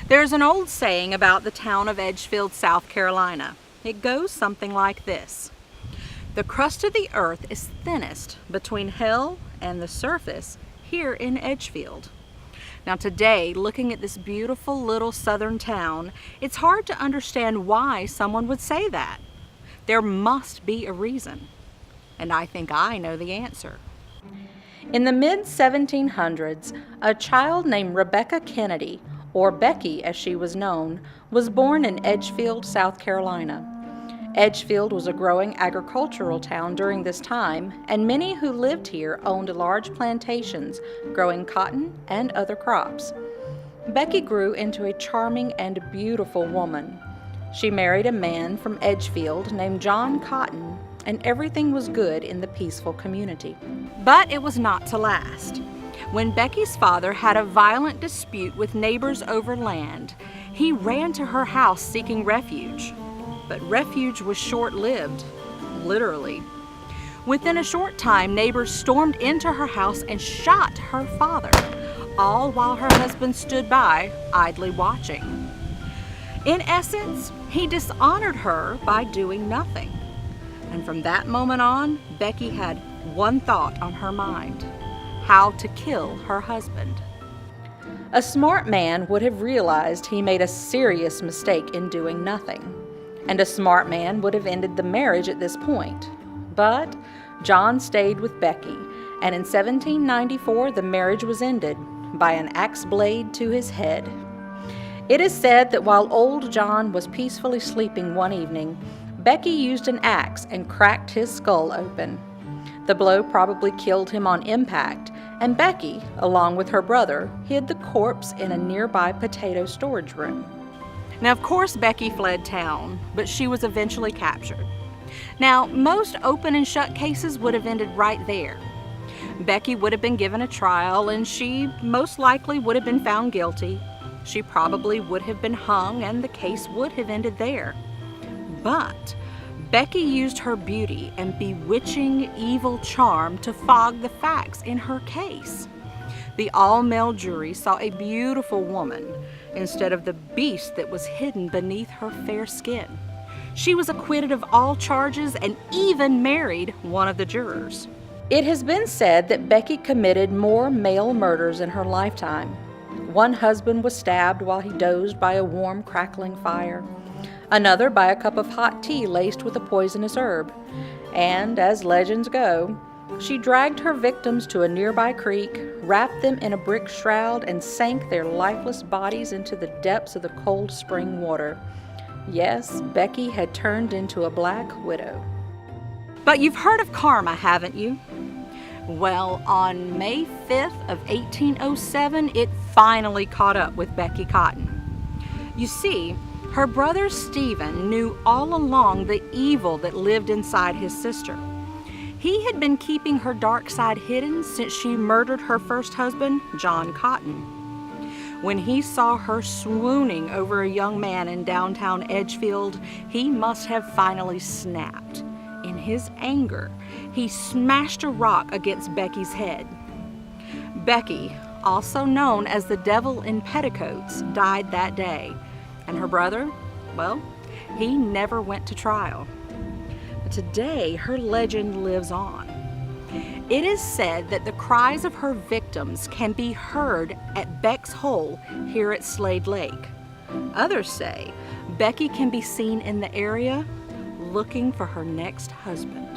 There's an old saying about the town of Edgefield, South Carolina. It goes something like this: the crust of the earth is thinnest between hell and the surface here in Edgefield. Now today, looking at this beautiful little southern town, it's hard to understand why someone would say that. There must be a reason, and I think I know the answer. In the mid-1700s, a child named Rebecca Kennedy, or Becky as she was known, was born in Edgefield, South Carolina. Edgefield was a growing agricultural town during this time, and many who lived here owned large plantations growing cotton and other crops. Becky grew into a charming and beautiful woman. She married a man from Edgefield named John Cotton, and everything was good in the peaceful community. But it was not to last. When Becky's father had a violent dispute with neighbors over land, he ran to her house seeking refuge. But refuge was short-lived, literally. Within a short time, neighbors stormed into her house and shot her father, all while her husband stood by, idly watching. In essence, he dishonored her by doing nothing. And from that moment on, Becky had one thought on her mind: how to kill her husband. A smart man would have realized he made a serious mistake in doing nothing. And a smart man would have ended the marriage at this point. But John stayed with Becky, and in 1794 the marriage was ended by an axe blade to his head. It is said that while old John was peacefully sleeping one evening, Becky used an axe and cracked his skull open. The blow probably killed him on impact, and Becky, along with her brother, hid the corpse in a nearby potato storage room. Now, of course, Becky fled town, but she was eventually captured. Now, most open and shut cases would have ended right there. Becky would have been given a trial, and she most likely would have been found guilty. She probably would have been hung, and the case would have ended there. But Becky used her beauty and bewitching evil charm to fog the facts in her case. The all-male jury saw a beautiful woman instead of the beast that was hidden beneath her fair skin. She was acquitted of all charges and even married one of the jurors. It has been said that Becky committed more male murders in her lifetime. One husband was stabbed while he dozed by a warm, crackling fire. Another by a cup of hot tea laced with a poisonous herb. And, as legends go, she dragged her victims to a nearby creek, wrapped them in a brick shroud, and sank their lifeless bodies into the depths of the cold spring water. Yes, Becky had turned into a black widow. But you've heard of karma, haven't you? Well, on May 5th of 1807, it finally caught up with Becky Cotton. You see, her brother Stephen knew all along the evil that lived inside his sister. He had been keeping her dark side hidden since she murdered her first husband, John Cotton. When he saw her swooning over a young man in downtown Edgefield, he must have finally snapped. In his anger, he smashed a rock against Becky's head. Becky, also known as the Devil in Petticoats, died that day, and her brother, well, he never went to trial. But today, her legend lives on. It is said that the cries of her victims can be heard at Beck's Hole here at Slade Lake. Others say Becky can be seen in the area looking for her next husband.